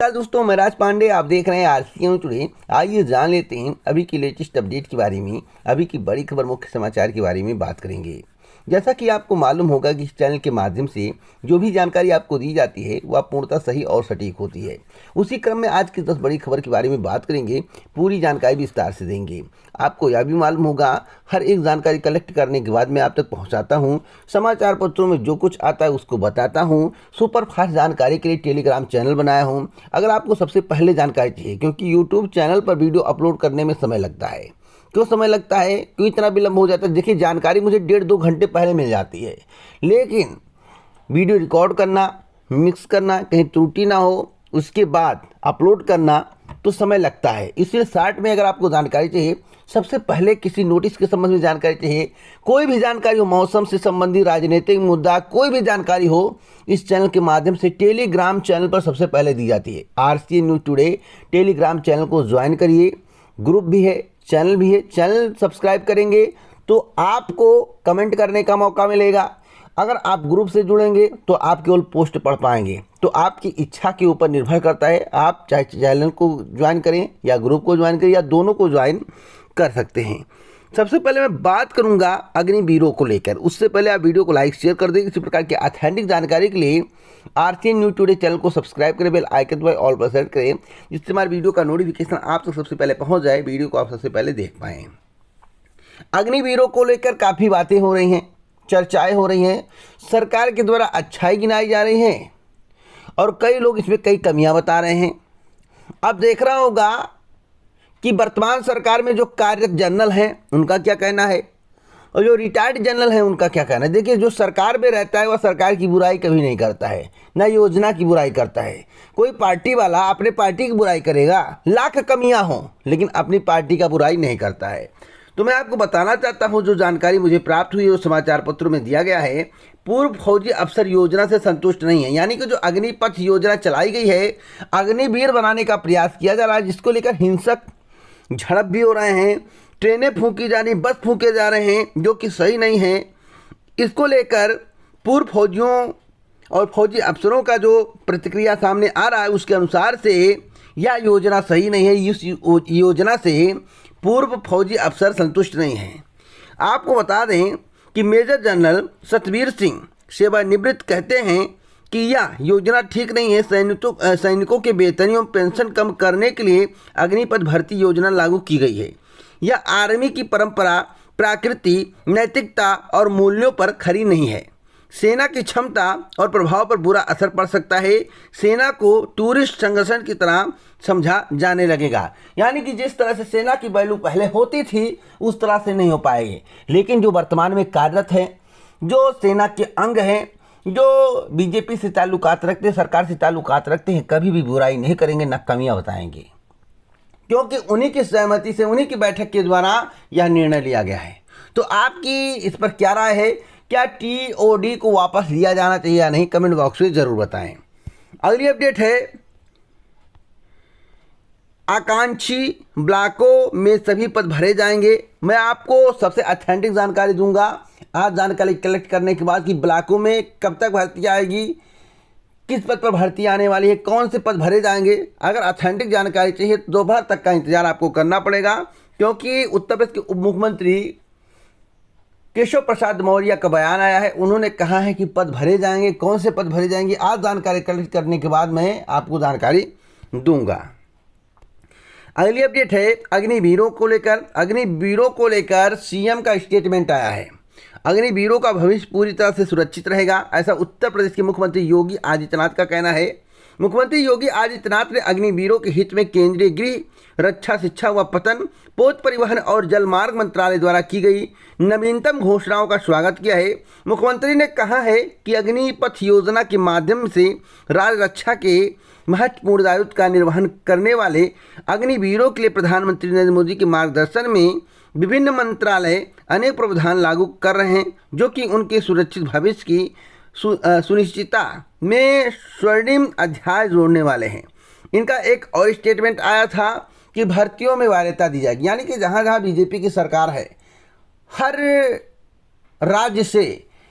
नमस्कार दोस्तों, मैं राज पांडे। आप देख रहे हैं आरसीएम टुडे। आइए जान लेते हैं अभी की लेटेस्ट अपडेट के बारे में। अभी की बड़ी खबर, मुख्य समाचार के बारे में बात करेंगे। जैसा कि आपको मालूम होगा कि इस चैनल के माध्यम से जो भी जानकारी आपको दी जाती है वह पूर्णतः सही और सटीक होती है। उसी क्रम में आज की 10 बड़ी खबर के बारे में बात करेंगे, पूरी जानकारी विस्तार से देंगे। आपको यह भी मालूम होगा, हर एक जानकारी कलेक्ट करने के बाद मैं आप तक पहुंचाता हूं। समाचार पत्रों में जो कुछ आता है उसको बताता हूं। सुपर फास्ट जानकारी के लिए टेलीग्राम चैनल बनाया हूं। अगर आपको सबसे पहले जानकारी चाहिए, क्योंकि यूट्यूब चैनल पर वीडियो अपलोड करने में समय लगता है। क्यों समय लगता है, क्यों इतना विलंब हो जाता है? देखिए, जानकारी मुझे 1.5-2 घंटे पहले मिल जाती है, लेकिन वीडियो रिकॉर्ड करना, मिक्स करना, कहीं त्रुटि ना हो, उसके बाद अपलोड करना तो समय लगता है। इसलिए शॉर्ट में अगर आपको जानकारी चाहिए, सबसे पहले किसी नोटिस के संबंध में जानकारी चाहिए, कोई भी जानकारी हो, मौसम से संबंधित, राजनीतिक मुद्दा, कोई भी जानकारी हो, इस चैनल के माध्यम से टेलीग्राम चैनल पर सबसे पहले दी जाती है। RCN news today Telegram channel को ज्वाइन करिए। ग्रुप भी है, चैनल भी है। चैनल सब्सक्राइब करेंगे तो आपको कमेंट करने का मौका मिलेगा। अगर आप ग्रुप से जुड़ेंगे तो आप केवल पोस्ट पढ़ पाएंगे। तो आपकी इच्छा के ऊपर निर्भर करता है, आप चाहे चैनल को ज्वाइन करें या ग्रुप को ज्वाइन करें या दोनों को ज्वाइन कर सकते हैं। सबसे पहले मैं बात करूंगा अग्निवीरों को लेकर। उससे पहले आप वीडियो को लाइक शेयर कर दें। इसी प्रकार की ऑथेंटिक जानकारी के लिए आरसीएन न्यूज़ टुडे चैनल को सब्सक्राइब करें, बेल आइकन दबाएं, ऑल पर सेट करें, जिससे हमारे वीडियो का नोटिफिकेशन आप तक सबसे पहले पहुंच जाए, वीडियो को आप सबसे पहले देख पाएँ। अग्निवीरों को लेकर काफ़ी बातें हो रही हैं, चर्चाएं हो रही हैं। सरकार के द्वारा अच्छाई गिनाई जा रही हैं और कई लोग इसमें कई कमियां बता रहे हैं। अब देख रहा होगा कि वर्तमान सरकार में जो कार्यरत जनरल हैं उनका क्या कहना है और जो रिटायर्ड जनरल हैं उनका क्या कहना है। देखिए, जो सरकार में रहता है वह सरकार की बुराई कभी नहीं करता है, ना योजना की बुराई करता है। कोई पार्टी वाला अपने पार्टी की बुराई करेगा, लाख कमियां हों, लेकिन अपनी पार्टी का बुराई नहीं करता है। तो मैं आपको बताना चाहता हूं, जो जानकारी मुझे प्राप्त हुई है, वो समाचार पत्रों में दिया गया है। पूर्व फौजी अफसर योजना से संतुष्ट नहीं है, यानी कि जो अग्निपथ योजना चलाई गई है, अग्निवीर बनाने का प्रयास किया जा रहा है, जिसको लेकर हिंसक झड़प भी हो रहे हैं, ट्रेनें फूंकी जा रही, बस फूंके जा रहे हैं, जो कि सही नहीं है। इसको लेकर पूर्व फौजियों और फौजी अफसरों का जो प्रतिक्रिया सामने आ रहा है, उसके अनुसार से यह योजना सही नहीं है। इस योजना से पूर्व फौजी अफसर संतुष्ट नहीं हैं। आपको बता दें कि मेजर जनरल सतवीर सिंह सेवानिवृत्त कहते हैं कि यह योजना ठीक नहीं है। सैनिकों के वेतन एवं पेंशन कम करने के लिए अग्निपथ भर्ती योजना लागू की गई है। यह आर्मी की परंपरा, प्रकृति, नैतिकता और मूल्यों पर खरी नहीं है। सेना की क्षमता और प्रभाव पर बुरा असर पड़ सकता है। सेना को टूरिस्ट संगठन की तरह समझा जाने लगेगा, यानी कि जिस तरह से सेना की वैल्यू पहले होती थी उस तरह से नहीं हो पाएगी। लेकिन जो वर्तमान में कार्यरत हैं, जो सेना के अंग हैं, जो बीजेपी से ताल्लुकात रखते हैं, सरकार से ताल्लुकात रखते हैं, कभी भी बुराई नहीं करेंगे, न कमियां बताएंगे, क्योंकि उन्हीं की सहमति से, उन्हीं की बैठक के द्वारा यह निर्णय लिया गया है। तो आपकी इस पर क्या राय है? क्या टीओडी को वापस लिया जाना चाहिए या नहीं? कमेंट बॉक्स में जरूर बताएं। अगली अपडेट है, आकांक्षी ब्लॉकों में सभी पद भरे जाएंगे। मैं आपको सबसे ऑथेंटिक जानकारी दूंगा आज जानकारी कलेक्ट करने के बाद कि ब्लॉकों में कब तक भर्ती आएगी, किस पद पर भर्ती आने वाली है, कौन से पद भरे जाएंगे। अगर ऑथेंटिक जानकारी चाहिए तो दोपहर तक का इंतजार आपको करना पड़ेगा, क्योंकि उत्तर प्रदेश के उप मुख्यमंत्री केशव प्रसाद मौर्य का बयान आया है। उन्होंने कहा है कि पद भरे जाएंगे, कौन से पद भरे जाएंगे, आज जानकारी कलेक्ट करने के बाद मैं आपको जानकारी दूंगा। अगली अपडेट है अग्निवीरों को लेकर। अग्निवीरों को लेकर सीएम का स्टेटमेंट आया है। अग्निवीरों का भविष्य पूरी तरह से सुरक्षित रहेगा, ऐसा उत्तर प्रदेश के मुख्यमंत्री योगी आदित्यनाथ का कहना है। मुख्यमंत्री योगी आदित्यनाथ ने अग्निवीरों के हित में केंद्रीय गृह, रक्षा, शिक्षा व पतन, पोत परिवहन और जलमार्ग मंत्रालय द्वारा की गई नवीनतम घोषणाओं का स्वागत किया है। मुख्यमंत्री ने कहा है कि अग्निपथ योजना के माध्यम से राज्य रक्षा के महत्वपूर्ण दायित्व का निर्वहन करने वाले अग्निवीरों के लिए प्रधानमंत्री नरेंद्र मोदी के मार्गदर्शन में विभिन्न मंत्रालय अनेक प्रावधान लागू कर रहे हैं, जो कि उनके सुरक्षित भविष्य की सुनिश्चितता में स्वर्णिम अध्याय जोड़ने वाले हैं। इनका एक और स्टेटमेंट आया था कि भर्तियों में वरीयता दी जाएगी, यानी कि जहाँ जहाँ बीजेपी की सरकार है, हर राज्य से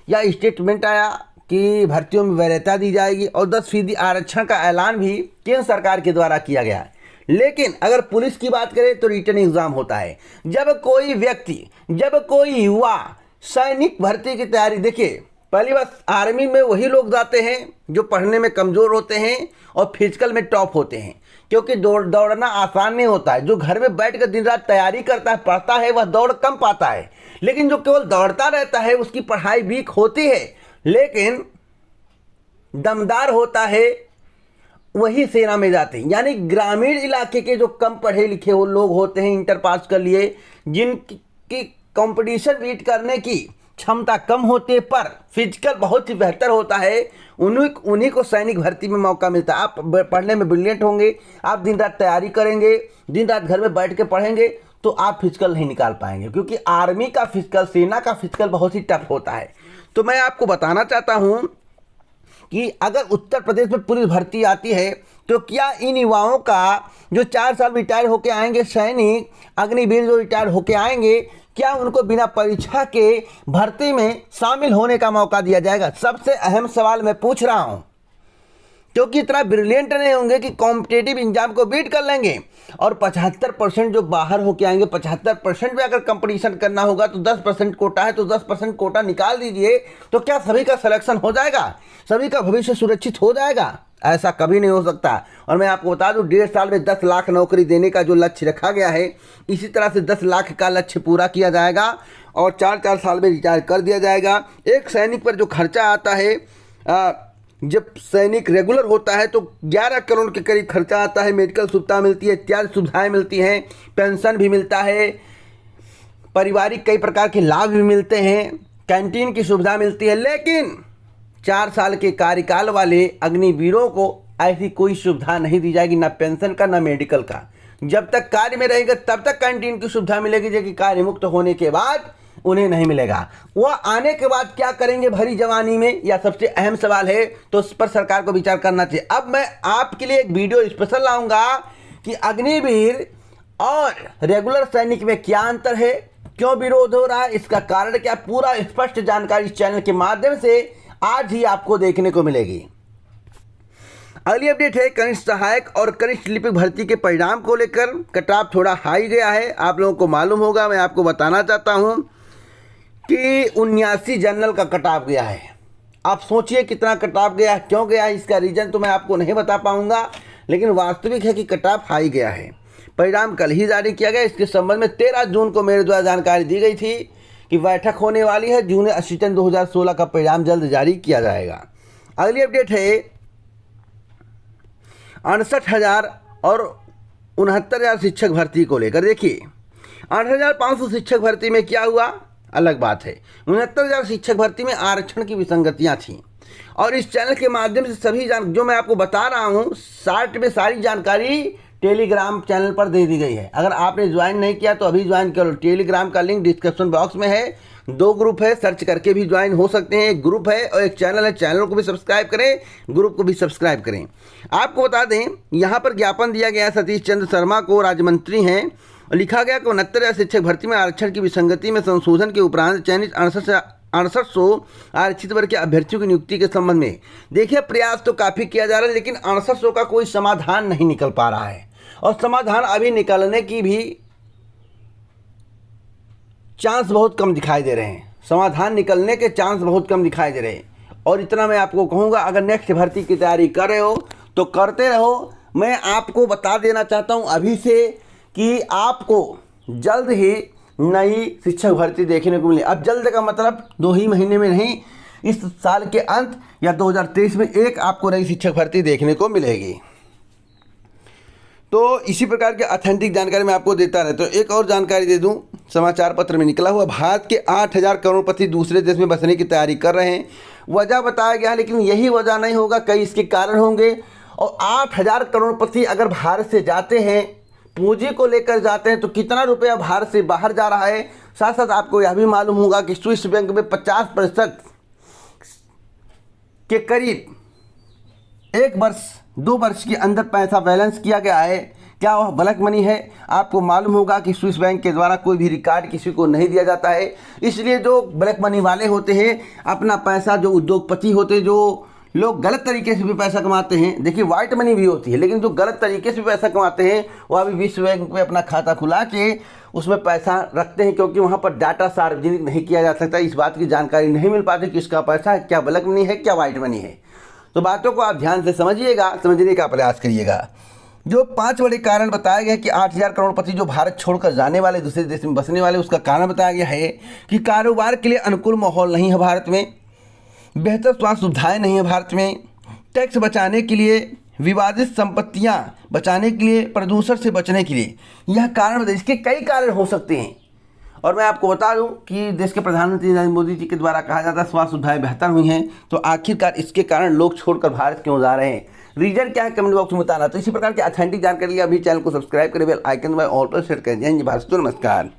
यह स्टेटमेंट आया कि भर्तियों में वरीयता दी जाएगी और 10% आरक्षण का ऐलान भी केंद्र सरकार के द्वारा किया गया है। लेकिन अगर पुलिस की बात करें तो रिटन एग्जाम होता है। जब कोई व्यक्ति, जब कोई युवा सैनिक भर्ती की तैयारी, देखिए पहली बात, आर्मी में वही लोग जाते हैं जो पढ़ने में कमज़ोर होते हैं और फिजिकल में टॉप होते हैं, क्योंकि दौड़ना आसान नहीं होता है। जो घर में बैठ कर दिन रात तैयारी करता है, पढ़ता है, वह दौड़ कम पाता है। लेकिन जो केवल दौड़ता रहता है उसकी पढ़ाई वीक होती है, लेकिन दमदार होता है, वही सेना में जाते हैं। यानी ग्रामीण इलाके के जो कम पढ़े लिखे वो लोग होते हैं, इंटर पास कर लिए, जिनकी कंपटीशन बीट करने की क्षमता कम होती है पर फिजिकल बहुत ही बेहतर होता है, उन्हीं को सैनिक भर्ती में मौका मिलता है। आप पढ़ने में ब्रिलियंट होंगे, आप दिन रात तैयारी करेंगे, दिन रात घर में बैठ के पढ़ेंगे, तो आप फिजिकल नहीं निकाल पाएंगे, क्योंकि आर्मी का फिजिकल, सेना का फिजिकल बहुत ही टफ होता है। तो मैं आपको बताना चाहता हूं कि अगर उत्तर प्रदेश में पुलिस भर्ती आती है तो क्या इन युवाओं का जो 4 साल रिटायर होके आएंगे सैनिक, अग्निवीर जो रिटायर होके आएंगे, क्या उनको बिना परीक्षा के भर्ती में शामिल होने का मौका दिया जाएगा? सबसे अहम सवाल मैं पूछ रहा हूं, क्योंकि इतना ब्रिलियंट नहीं होंगे कि कॉम्पिटेटिव एग्जाम को बीट कर लेंगे। और 75% जो बाहर होके आएंगे, 75% में अगर कंपटीशन करना होगा तो 10% कोटा है, तो 10% कोटा निकाल दीजिए, तो क्या सभी का सिलेक्शन हो जाएगा? सभी का भविष्य सुरक्षित हो जाएगा? ऐसा कभी नहीं हो सकता। और मैं आपको बता दूं, 1.5 साल में 10 लाख नौकरी देने का जो लक्ष्य रखा गया है, इसी तरह से 10 लाख का लक्ष्य पूरा किया जाएगा और 4 साल में रिटायर कर दिया जाएगा। एक सैनिक पर जो खर्चा आता है, जब सैनिक रेगुलर होता है तो 11 करोड़ के करीब खर्चा आता है। मेडिकल सुविधा मिलती है, इत्यादि सुविधाएं मिलती हैं, पेंशन भी मिलता है, पारिवारिक कई प्रकार के लाभ भी मिलते हैं, कैंटीन की सुविधा मिलती है। लेकिन 4 साल के कार्यकाल वाले अग्निवीरों को ऐसी कोई सुविधा नहीं दी जाएगी, ना पेंशन का, ना मेडिकल का। जब तक कार्य में रहेगा तब तक कैंटीन की सुविधा मिलेगी, जो कि कार्य मुक्त होने के बाद उन्हें नहीं मिलेगा। वह आने के बाद क्या करेंगे भरी जवानी में, यह सबसे अहम सवाल है, तो उस पर सरकार को विचार करना चाहिए। अब मैं आपके लिए एक वीडियो स्पेशल लाऊंगा कि अग्निवीर और रेगुलर सैनिक में क्या अंतर है, क्यों विरोध हो रहा है, इसका कारण क्या, पूरा स्पष्ट जानकारी इस चैनल के माध्यम से आज ही आपको देखने को मिलेगी। अगली अपडेट है कनिष्ठ सहायक और कनिष्ठ लिपिक भर्ती के परिणाम को लेकर। कटऑफ थोड़ा हाई गया है, आप लोगों को मालूम होगा। मैं आपको बताना चाहता हूं कि 79 जनरल का कटऑफ गया है। आप सोचिए कितना कटऑफ गया, क्यों गया है, इसका रीजन तो मैं आपको नहीं बता पाऊंगा, लेकिन वास्तविक है कि कटऑफ हाई गया है। परिणाम कल ही जारी किया गया। इसके संबंध में 13 जून को मेरे द्वारा जानकारी दी गई थी कि बैठक होने वाली है। जूनियर असिस्टेंट 2016 का परिणाम जल्द जारी किया जाएगा। अगली अपडेट है 68,000 और 69,000 शिक्षक भर्ती को लेकर। देखिए 8,500 शिक्षक भर्ती में क्या हुआ, अलग बात है। 69,000 शिक्षक भर्ती में आरक्षण की विसंगतियां थीं और इस चैनल के माध्यम से सभी जो मैं आपको बता रहा हूं, शार्ट में सारी जानकारी टेलीग्राम चैनल पर दे दी गई है। अगर आपने ज्वाइन नहीं किया तो अभी ज्वाइन करो। टेलीग्राम का लिंक डिस्क्रिप्शन बॉक्स में है। 2 ग्रुप है, सर्च करके भी ज्वाइन हो सकते हैं। एक ग्रुप है और एक चैनल है। चैनल को भी सब्सक्राइब करें, ग्रुप को भी सब्सक्राइब करें। आपको बता दें, यहाँ पर ज्ञापन दिया गया सतीश चंद्र शर्मा को, राज्य मंत्री हैं, और लिखा गया कि 69,000 शिक्षक भर्ती में आरक्षण की विसंगति में संशोधन के उपरांत चयनित 6800 आरक्षित वर्ग के अभ्यर्थियों की नियुक्ति के संबंध में देखिए प्रयास तो काफ़ी किया जा रहा है, लेकिन 6800 का कोई समाधान नहीं निकल पा रहा है और समाधान अभी निकलने की भी चांस बहुत कम दिखाई दे रहे हैं। समाधान निकलने के चांस बहुत कम दिखाई दे रहे हैं। और इतना मैं आपको कहूँगा, अगर नेक्स्ट भर्ती की तैयारी कर रहे हो तो करते रहो। मैं आपको बता देना चाहता हूँ अभी से कि आपको जल्द ही नई शिक्षक भर्ती देखने को मिले। अब जल्द का मतलब 2 ही महीने में नहीं, इस साल के अंत या 2023 में एक आपको नई शिक्षक भर्ती देखने को मिलेगी। तो इसी प्रकार के ऑथेंटिक जानकारी मैं आपको देता रहता हूँ। एक और जानकारी दे दूँ, समाचार पत्र में निकला हुआ, भारत के 8,000 करोड़पति दूसरे देश में बसने की तैयारी कर रहे हैं। वजह बताया गया है, लेकिन यही वजह नहीं होगा, कई इसके कारण होंगे। और 8,000 करोड़पति अगर भारत से जाते हैं, पूंजी को लेकर जाते हैं, तो कितना रुपया भारत से बाहर जा रहा है। साथ साथ आपको यह भी मालूम होगा कि स्विस बैंक में 50% के करीब 1 वर्ष 2 वर्ष के अंदर पैसा बैलेंस किया गया है। क्या वह ब्लैक मनी है? आपको मालूम होगा कि स्विस बैंक के द्वारा कोई भी रिकॉर्ड किसी को नहीं दिया जाता है, इसलिए जो ब्लैक मनी वाले होते हैं अपना पैसा, जो उद्योगपति होते हैं, जो लोग गलत तरीके से भी पैसा कमाते हैं, देखिए वाइट मनी भी होती है, लेकिन जो गलत तरीके से पैसा कमाते हैं वो अभी विश्व बैंक में अपना खाता खुला के उसमें पैसा रखते हैं, क्योंकि वहाँ पर डाटा सार्वजनिक नहीं किया जा सकता, इस बात की जानकारी नहीं मिल पाती किसका पैसा है, क्या ब्लैक मनी है, क्या वाइट मनी है। तो बातों को आप ध्यान से समझिएगा, समझने का प्रयास करिएगा। जो 5 बड़े कारण बताए गए कि 8,000 करोड़पति जो भारत छोड़कर जाने वाले, दूसरे देश में बसने वाले, उसका कारण बताया गया है कि कारोबार के लिए अनुकूल माहौल नहीं है भारत में, बेहतर स्वास्थ्य सुविधाएं नहीं है भारत में, टैक्स बचाने के लिए, विवादित संपत्तियां बचाने के लिए, प्रदूषण से बचने के लिए, यह कारण, इसके कई कारण हो सकते हैं। और मैं आपको बता दूं कि देश के प्रधानमंत्री नरेंद्र मोदी जी के द्वारा कहा जाता है स्वास्थ्य सुविधाएं बेहतर हुई हैं, तो आखिरकार इसके कारण लोग छोड़कर भारत क्यों जा रहे हैं, रीजन क्या है, कमेंट बॉक्स में बताना। तो इसी प्रकार की ऑथेंटिक जानकारी के लिए अभी चैनल को सब्सक्राइब करें, बेल आइकन दबाएं, ऑल पर सेट करें। जय हिंद, भारत, नमस्कार।